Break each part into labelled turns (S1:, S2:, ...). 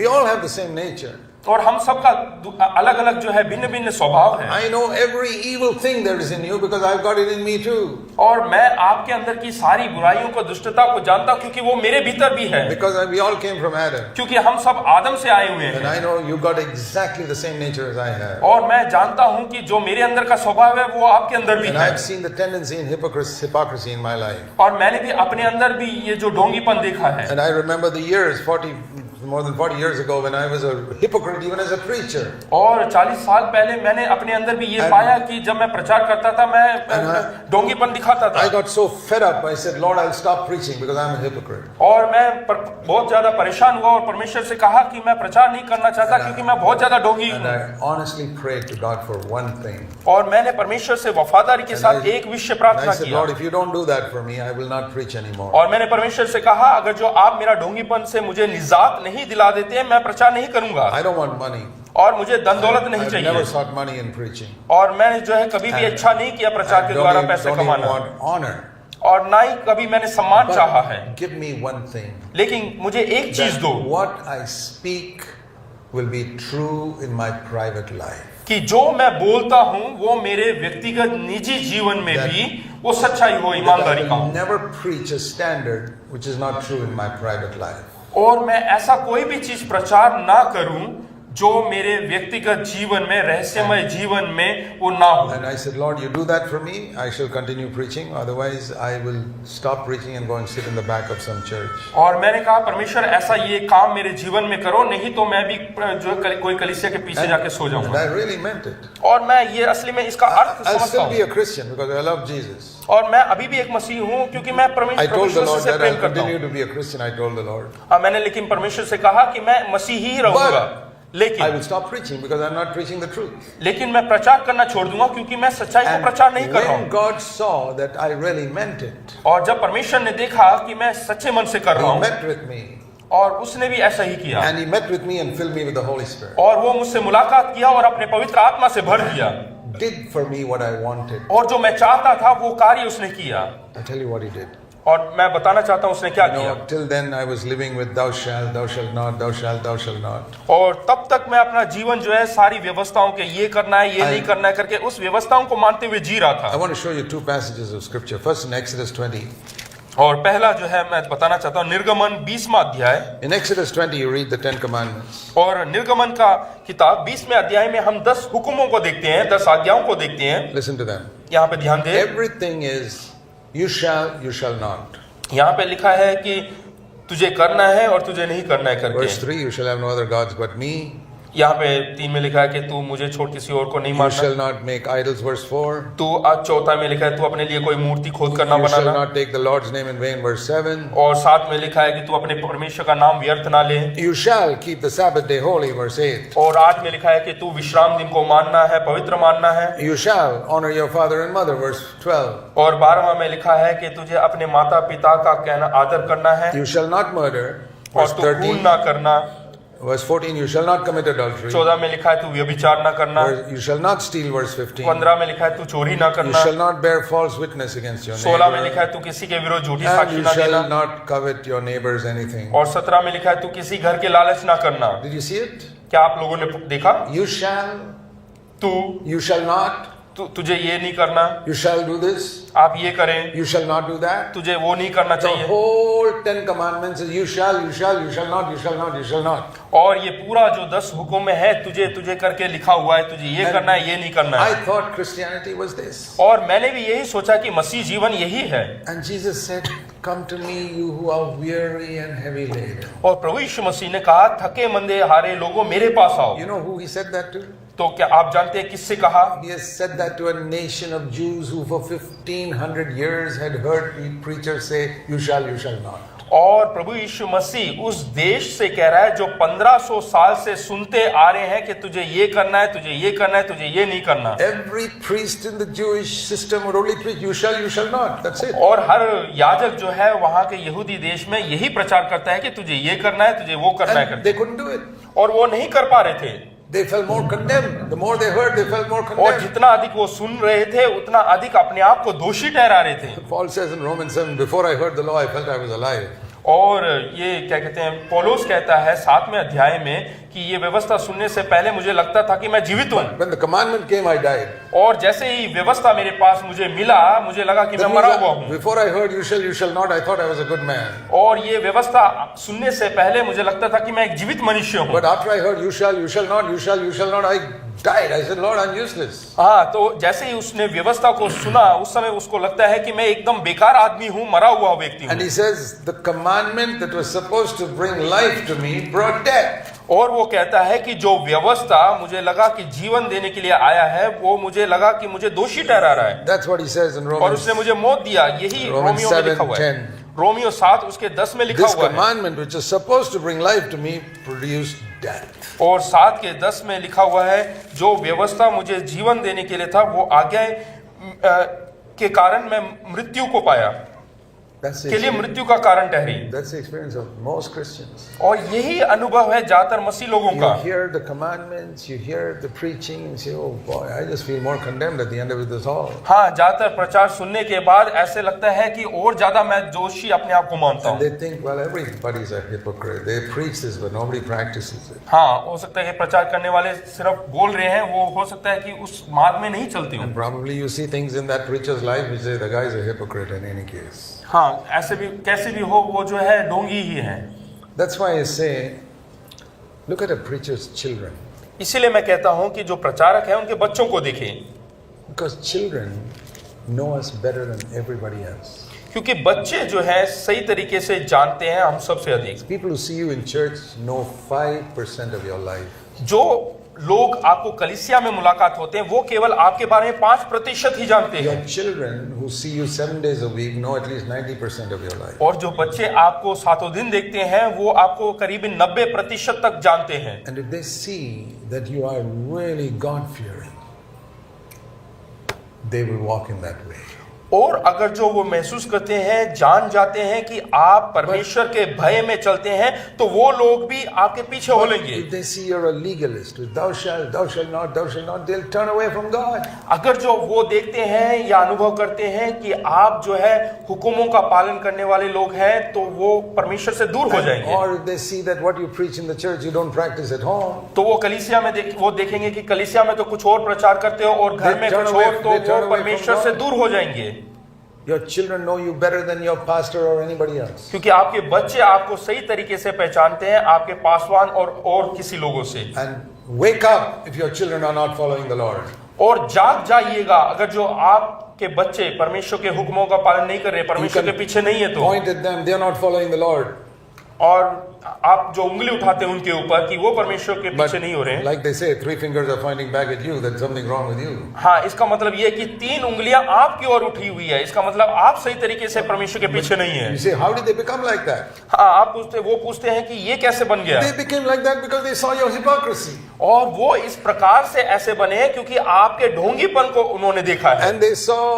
S1: We all have the same nature.
S2: और हम सबका अलग अलग जो है भिन्न भिन्न स्वभाव है।
S1: I know every evil thing there is in you because I've got it in me too.
S2: और मैं आपके अंदर की सारी बुराइयों को, दुष्टता को जानता हूँ, क्योंकि वो मेरे भीतर भी है।
S1: Because we all came from Adam.
S2: क्योंकि हम सब आदम से आए हुए
S1: And
S2: हैं।
S1: I know you got exactly the same nature as I have.
S2: और मैं जानता हूँ कि जो मेरे अंदर का स्वभाव है वो आपके अंदर भी
S1: And
S2: है।
S1: I've seen the tendency in hypocrisy in my life.
S2: और मैंने भी अपने अंदर भी ये जो ढोंगीपन देखा है।
S1: And I remember the years, more than 40 years ago, when I was a hypocrite even as a preacher.
S2: और 40 साल पहले मैंने अपने अंदर भी ये पाया कि जब मैं प्रचार करता था, मैं ढोंगीपन दिखाता था।
S1: I got so fed up, I said, Lord, I'll stop preaching because I'm a hypocrite.
S2: और मैं बहुत ज्यादा परेशान हुआ और परमेश्वर से कहा कि मैं प्रचार नहीं करना चाहता क्योंकि मैं बहुत ज्यादा ढोंगी
S1: And
S2: हूँ।
S1: I honestly prayed to God for one thing.
S2: और मैंने परमेश्वर से वफादारी के साथ एक विषय
S1: And
S2: प्रार्थना
S1: I said,
S2: किया।
S1: Lord, if you don't do that for me, I will not preach anymore.
S2: और मैंने परमेश्वर से कहा, अगर जो आप मेरा ढोंगीपन से मुझे निजात नहीं दिला देते हैं, मैं प्रचार नहीं करूंगा।
S1: I don't want money.
S2: और मुझे धन दौलत नहीं
S1: I've never
S2: चाहिए।
S1: sought money in preaching.
S2: और मैंने जो है कभी भी अच्छा नहीं किया प्रचार के द्वारा पैसे
S1: Don't even
S2: कमाना।
S1: want honor.
S2: और ना ही कभी मैंने सम्मान चाहा है।
S1: But give me one thing.
S2: लेकिन मुझे एक चीज
S1: That
S2: दो,
S1: what I speak will be true in my private life.
S2: कि जो मैं बोलता हूँ वो मेरे व्यक्तिगत निजी जीवन में भी वो सच्चाई हो,
S1: That
S2: ईमानदारी
S1: I
S2: का
S1: will
S2: हो।
S1: never preach a standard which is not true in my private life.
S2: और मैं ऐसा कोई भी चीज प्रचार ना करूं जो मेरे व्यक्तिगत जीवन में, रहस्यमय जीवन में वो ना हो।
S1: And I said, Lord, you do that for me, I shall continue preaching. Otherwise, I will stop preaching and go and sit in the back of some church.
S2: और मैंने कहा, परमेश्वर ऐसा ये काम मेरे जीवन में करो, नहीं तो मैं भी जो कोई कलीसिया के पीछे जाके सो
S1: And
S2: जाऊंगा।
S1: I really meant it.
S2: और मैं ये असली में इसका अर्थ
S1: I'll
S2: समझता
S1: still be
S2: हूँ।
S1: a Christian because I love Jesus.
S2: और मैं अभी भी एक मसीह हूँ क्योंकि मैं
S1: I told the
S2: परमेश्वर
S1: Lord
S2: से
S1: that
S2: प्रेम
S1: I'll
S2: करता
S1: continue
S2: हूँ।
S1: to be a Christian. I told the Lord.
S2: मैंने लेकिन परमेश्वर से कहा कि मैं मसीही ही रहूंगा,
S1: I
S2: लेकिन
S1: will stop preaching because I'm not preaching the truth.
S2: लेकिन मैं प्रचार करना छोड़ दूंगा क्योंकि मैं सच्चाई को
S1: And
S2: प्रचार नहीं कर रहा
S1: when
S2: हूँ।
S1: God saw that I really meant it,
S2: और जब परमेश्वर ने देखा कि मैं सच्चे मन से कर रहा
S1: He
S2: हूँ,
S1: met with me.
S2: और उसने भी ऐसा ही किया।
S1: And He met with me and filled me with the Holy Spirit.
S2: और वो मुझसे मुलाकात किया और अपने पवित्र आत्मा से भर दिया।
S1: Did for me what I wanted.
S2: और जो मैं चाहता था वो कार्य उसने किया।
S1: I'll tell you what He did.
S2: और मैं बताना चाहता हूँ उसने क्या किया।
S1: Till then I was living with thou shalt not, thou shalt not.
S2: और तब तक मैं अपना जीवन जो है सारी व्यवस्थाओं के ये करना है, ये नहीं करना है करके उस व्यवस्थाओं को मानते हुए जी रहा
S1: I
S2: था।
S1: want to show you two passages of scripture. First in Exodus 20.
S2: और पहला जो है मैं बताना चाहता हूँ निर्गमन 20वां अध्याय।
S1: In Exodus 20 you read the 10 commandments.
S2: और निर्गमन का किताब 20वें अध्याय में हम 10 हुक्मों को देखते हैं, 10 आज्ञाओं को देखते हैं।
S1: Listen to them.
S2: यहाँ पे ध्यान दें।
S1: Everything is you shall not.
S2: यहाँ पे लिखा है कि तुझे करना है और तुझे नहीं करना है
S1: Verse
S2: करके।
S1: 3, you shall have no other gods but me.
S2: यहाँ पे 3 में लिखा है कि तू मुझे छोड़ किसी और को नहीं
S1: You
S2: मानना।
S1: shall not make idols. Verse 4.
S2: तू आज 4 में लिखा है तू अपने लिए कोई मूर्ति खोद कर ना
S1: You shall
S2: banana.
S1: not take the Lord's name in vain. Verse 7.
S2: और 7 में लिखा है कि तू अपने परमेश्वर का नाम व्यर्थ ना ले।
S1: You shall keep the Sabbath day holy. Verse 8.
S2: और 8 में लिखा है कि तू विश्राम दिन को मानना है, पवित्र मानना है।
S1: You shall honor your father and mother. Verse 12.
S2: और 12वां में लिखा है कि तुझे अपने माता पिता का कहना आदर करना है।
S1: You shall not murder.
S2: और
S1: Verse
S2: तू खून
S1: 13.
S2: ना करना।
S1: Verse 14. You shall not commit adultery.
S2: 14 में लिखा है तू व्यभिचार ना करना।
S1: You shall not steal. Verse 15.
S2: 15 में लिखा है तू चोरी ना
S1: You
S2: करना।
S1: shall not bear false witness against your
S2: 16 में
S1: neighbor.
S2: लिखा है तू किसी के विरुद्ध झूठी
S1: And
S2: साक्षी
S1: you
S2: ना
S1: shall
S2: देना।
S1: not covet your neighbor's anything.
S2: और 17 में लिखा है तू किसी घर के लालच ना करना।
S1: Did you see it?
S2: क्या आप लोगों ने देखा?
S1: You shall,
S2: तू
S1: you shall not,
S2: तुझे ये नहीं करना,
S1: you shall do this,
S2: आप ये करें,
S1: you shall not do that.
S2: तुझे वो नहीं करना
S1: The
S2: चाहिए।
S1: whole 10 commandments is you shall, you shall, you shall not, you shall not, you shall not.
S2: और ये पूरा जो 10 हुक्म में है तुझे तुझे करके लिखा हुआ है, तुझे ये करना है, ये नहीं करना
S1: I
S2: है।
S1: thought Christianity was this.
S2: और मैंने भी यही सोचा कि मसीह जीवन यही है।
S1: And Jesus said, come to me you who are weary and heavy laden.
S2: और प्रभु यीशु मसीह ने कहा थके मंदे हारे लोगों मेरे पास आओ।
S1: You know who he said that to?
S2: तो क्या आप जानते हैं किससे कहा?
S1: He has said that to a nation of Jews who for 1500 years had heard preachers say, you shall not.
S2: और प्रभु यीशु मसीह उस देश से कह रहा है जो 1500 साल से सुनते आ रहे हैं कि तुझे ये करना है, तुझे ये करना है, तुझे ये नहीं करना।
S1: Every priest in the Jewish system would only preach, you shall not. That's it.
S2: और हर याजक जो है वहां के यहूदी देश में यही प्रचार करता है कि तुझे ये करना है, तुझे वो करना है
S1: And they couldn't do it.
S2: और वो नहीं कर पा रहे थे।
S1: They felt more condemned. The more they heard, they felt more
S2: और
S1: condemned.
S2: जितना अधिक वो सुन रहे थे उतना अधिक अपने आप को दोषी ठहरा रहे थे।
S1: Paul says in Romans 7, before I heard the law, I felt I was alive.
S2: और ये क्या कहते हैं, पौलुस कहता है 7वें अध्याय में कि ये व्यवस्था सुनने से पहले मुझे लगता था कि मैं जीवित हूँ,
S1: When the commandment came, I died.
S2: और जैसे ही व्यवस्था मेरे पास मुझे मिला, मुझे लगा कि मैं
S1: That
S2: मरा
S1: means
S2: हुआ
S1: that
S2: हूँ।
S1: before I heard you shall not, I thought I was a good man.
S2: और ये व्यवस्था सुनने से पहले मुझे लगता था कि मैं एक जीवित मनुष्य हूँ।
S1: But after I heard you shall not, you shall not, I died. I said, Lord, I'm useless.
S2: हाँ, तो जैसे ही उसने व्यवस्था को सुना, उस समय उसको लगता है कि मैं एकदम बेकार आदमी हूँ, मरा हुआ व्यक्ति
S1: And
S2: हूँ।
S1: he says, the commandment that was supposed to bring life to me brought death.
S2: और वो कहता है कि जो व्यवस्था मुझे लगा कि जीवन देने के लिए आया है, वो मुझे लगा कि मुझे दोषी ठहरा रहा है,
S1: That's what he says in
S2: और
S1: Romans.
S2: उसने मुझे मौत दिया। यही
S1: Romans
S2: रोमियो में लिखा हुआ है।
S1: 7:10.
S2: रोमियो 7 उसके 10 में लिखा
S1: This
S2: हुआ है,
S1: commandment which is supposed to bring life to me produced death.
S2: और 7 के 10 में लिखा हुआ है, जो व्यवस्था मुझे जीवन देने के लिए था, वो आज्ञा के कारण मैं मृत्यु को पाया,
S1: That's the
S2: के लिए
S1: experience.
S2: मृत्यु का कारण ठहरी।
S1: That's the experience of most Christians.
S2: और यही अनुभव है ज्यादातर मसीह लोगों
S1: You
S2: का।
S1: hear the commandments, you hear the preaching, and say, oh boy, I just feel more condemned at the end of this all.
S2: हाँ, ज्यादातर प्रचार सुनने के बाद ऐसे लगता है कि और ज्यादा मैं दोषी अपने आप को मानता
S1: And
S2: हूँ।
S1: they think, well, everybody's a hypocrite. They preach this, but nobody practices it.
S2: हाँ, हो सकता है कि प्रचार करने वाले सिर्फ बोल रहे हैं, वो हो सकता है कि उस मार्ग में नहीं चलते हो।
S1: And probably you see things in that preacher's life which say the guy's a hypocrite in any case.
S2: हाँ, ऐसे भी कैसे भी हो, वो जो है ढोंगी ही है।
S1: That's why I say, look at a preacher's children.
S2: इसीलिए मैं कहता हूँ कि जो प्रचारक है उनके बच्चों को देखें,
S1: Because children know us better than everybody else.
S2: क्योंकि बच्चे जो है सही तरीके से जानते हैं हम सबसे अधिक।
S1: People who see you in church know 5% of your life.
S2: जो लोग आपको कलीसिया में मुलाकात होते हैं, वो केवल आपके बारे में 5% ही जानते हैं,
S1: Your children who see you 7 days a week know at least 90% of your life.
S2: और जो बच्चे आपको 7 दिन देखते हैं, वो आपको करीबन 90% तक जानते हैं।
S1: And if they see that you are really God-fearing, they will walk in that way.
S2: और अगर जो वो महसूस करते हैं, जान जाते हैं कि आप परमेश्वर के भय में चलते हैं, तो वो लोग भी आपके पीछे हो लेंगे।
S1: If they see you're a legalist, with thou shalt not, they'll turn away from God.
S2: अगर जो वो देखते हैं या अनुभव करते हैं कि आप जो है हुकुमों का पालन करने वाले लोग हैं, तो वो परमेश्वर से दूर हो जाएंगे।
S1: Or if they see that what you preach in the church you don't practice at home,
S2: तो वो कलीसिया में वो देखेंगे कि कलीसिया में तो कुछ और प्रचार करते हो और घर में कुछ और, तो वो परमेश्वर से दूर हो जाएंगे।
S1: your children know you better than your pastor or anybody else.
S2: क्योंकि आपके बच्चे आपको सही तरीके से पहचानते हैं आपके पासवान और किसी लोगों से।
S1: And wake up if your children are not following the Lord.
S2: और जाग जाइएगा अगर जो आपके बच्चे परमेश्वर के हुक्मों का पालन नहीं कर रहे, परमेश्वर के पीछे नहीं है तो।
S1: Point at them, they are not following the Lord.
S2: और आप जो उंगली उठाते हैं उनके ऊपर कि वो परमेश्वर के
S1: But
S2: पीछे नहीं हो रहे हैं।
S1: like they say, 3 fingers are pointing back at you. There's something wrong with you.
S2: हाँ, इसका मतलब ये है कि 3 उंगलियां आपकी ओर उठी हुई है, इसका मतलब आप सही तरीके से परमेश्वर के पीछे नहीं है।
S1: You say, how did they become like that?
S2: हाँ, आप वो पूछते हैं कि ये कैसे बन गया,
S1: They became like that because they saw your hypocrisy.
S2: और वो इस प्रकार से ऐसे बने हैं क्योंकि आपके ढोंगीपन को उन्होंने देखा है,
S1: And they saw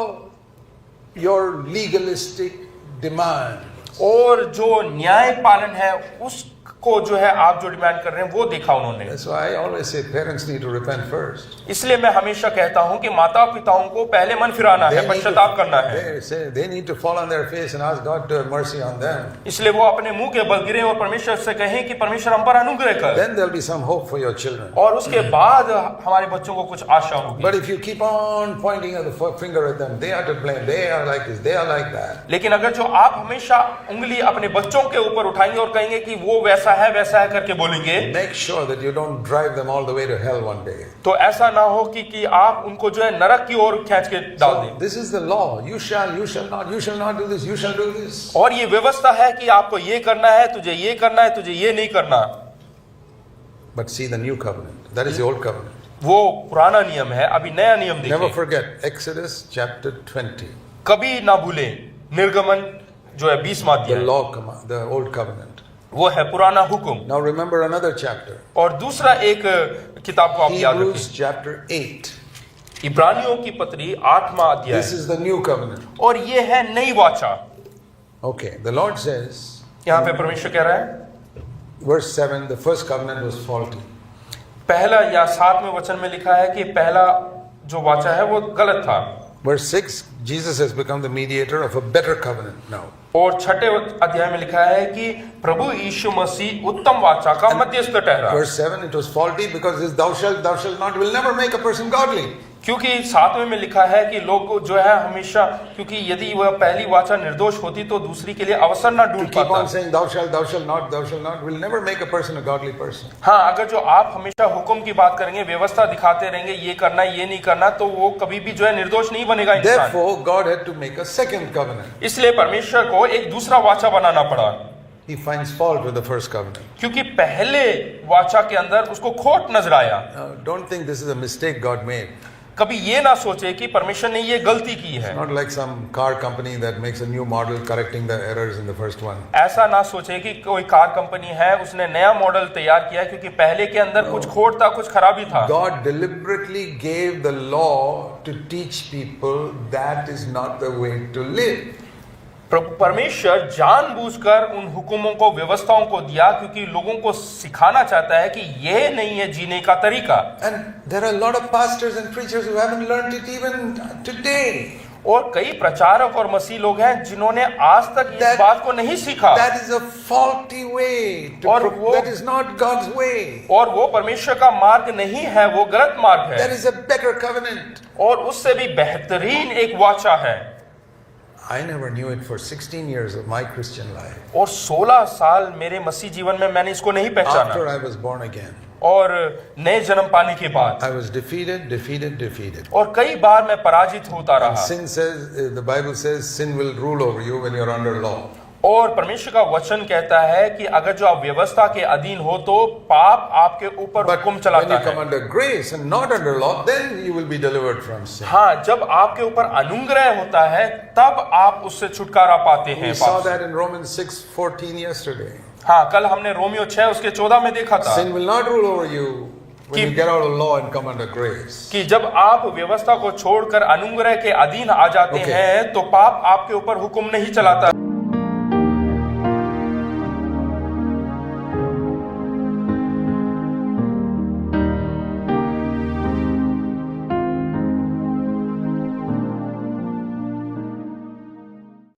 S1: your legalistic demand.
S2: और जो न्याय पालन है उसको जो है आप जो डिमांड कर रहे हैं वो देखा उन्होंने।
S1: That's why I always say parents need to repent first.
S2: इसलिए मैं हमेशा कहता हूं कि माता पिताओं को पहले मन फिराना है, पश्चाताप करना है।
S1: They need to fall on their face and ask God to have mercy on them.
S2: इसलिए वो अपने मुंह के बल गिरे और परमेश्वर से कहें कि परमेश्वर हम पर अनुग्रह कर,
S1: Then there'll be some hope for your children.
S2: और उसके बाद हमारे बच्चों को कुछ आशा होगी।
S1: But if you keep on pointing at the finger at them, they are to blame. They are like this. They are like that.
S2: लेकिन अगर जो आप हमेशा उंगली अपने बच्चों के ऊपर उठाएंगे और कहेंगे कि वो वैसा है करके बोलेंगे,
S1: Make sure that you don't drive them all the way to hell one day.
S2: तो ऐसा ना हो कि आप उनको जो है नरक की ओर खींच के डाल दें।
S1: This is the law. You shall not do this. You shall do this.
S2: और ये व्यवस्था है कि आपको ये करना है, तुझे ये करना है, तुझे ये नहीं करना।
S1: But see the new covenant. That is the old covenant.
S2: वो पुराना नियम है, अभी नया नियम
S1: Never
S2: देखिए।
S1: forget Exodus chapter 20.
S2: कभी ना भूले निर्गमन जो है 20वां
S1: The
S2: अध्याय,
S1: law command, the old covenant.
S2: वो है पुराना हुक्म।
S1: Now remember another chapter.
S2: और दूसरा एक किताब को आप याद
S1: Hebrews
S2: रखें,
S1: chapter 8.
S2: इब्रानियों की पत्री 8वां अध्याय,
S1: This is the new covenant.
S2: और ये है नई वाचा।
S1: Okay, the Lord says,
S2: यहाँ पे परमेश्वर कह रहा है,
S1: verse 7, the first covenant was faulty.
S2: पहला या 7वें वचन में लिखा है कि पहला जो वाचा है वो गलत था।
S1: Verse 6, Jesus has become the mediator of a better covenant now.
S2: और छठे अध्याय में लिखा है कि प्रभु यीशु मसीह उत्तम वाचा का मध्यस्थ ठहरा।
S1: Verse 7, it was faulty because this thou shalt not will never make a person godly.
S2: क्योंकि 7वें में लिखा है कि लोग जो है हमेशा, क्योंकि यदि वह पहली वाचा निर्दोष होती तो दूसरी के लिए अवसर ना
S1: To
S2: ढूंढ
S1: keep on
S2: पाता।
S1: saying thou shalt not will never make a person a godly person.
S2: हाँ, अगर जो आप हमेशा हुक्म की बात करेंगे, व्यवस्था दिखाते रहेंगे, ये करना ये नहीं करना, तो वो कभी भी जो है निर्दोष नहीं बनेगा इंसान।
S1: Therefore, God had to make a second covenant.
S2: इसलिए परमेश्वर को एक दूसरा वाचा बनाना पड़ा,
S1: He finds fault with the first covenant.
S2: क्योंकि पहले वाचा के अंदर उसको खोट नजर आया।
S1: Now, don't think this is a mistake God made.
S2: कभी ये ना सोचे कि परमेश्वर ने ये गलती की है।
S1: Not like some car company that makes a new model correcting the errors in the first one.
S2: ऐसा ना सोचे कि कोई कार कंपनी है, उसने नया मॉडल तैयार किया क्योंकि पहले के अंदर कुछ खोट था, कुछ खराबी था।
S1: God deliberately gave the law to teach people that is not the way to live.
S2: परमेश्वर जानबूझकर उन हुकुमों को, व्यवस्थाओं को दिया क्योंकि लोगों को सिखाना चाहता है कि यह नहीं है जीने का तरीका।
S1: And there are a lot of pastors and preachers who haven't learned it even today.
S2: और कई प्रचारक और मसीह लोग हैं जिन्होंने आज तक इस बात को नहीं सीखा।
S1: That is a faulty way. That is not God's way.
S2: और वो परमेश्वर का मार्ग नहीं है, वो गलत मार्ग है।
S1: That is a better covenant.
S2: और उससे भी बेहतरीन एक वाचा है।
S1: I never knew it for 16 years of my Christian life.
S2: और 16 साल मेरे मसीह जीवन में मैंने इसको नहीं पहचाना।
S1: After I was born again.
S2: और नए जन्म पाने के बाद
S1: I was defeated.
S2: और कई बार मैं पराजित होता रहा।
S1: Sin says, the Bible says, sin will rule over you when you're under law.
S2: और परमेश्वर का वचन कहता है कि अगर जो आप व्यवस्था के अधीन हो तो पाप आपके ऊपर
S1: But
S2: हुक्म
S1: when
S2: चलाता
S1: you come
S2: है।
S1: under grace and not under law, then you will be delivered from sin.
S2: हाँ, जब आपके ऊपर अनुग्रह होता है तब आप उससे छुटकारा पाते हैं।
S1: We saw
S2: पाप से।
S1: that in Romans 6:14 yesterday.
S2: हाँ, कल हमने रोमियो 6 उसके 14 में देखा था
S1: Sin will not rule over you when you
S2: Keep-
S1: get out of law and come under grace.
S2: कि जब आप व्यवस्था को छोड़कर अनुग्रह के अधीन आ जाते
S1: Okay.
S2: हैं तो पाप आपके ऊपर हुक्म नहीं चलाता।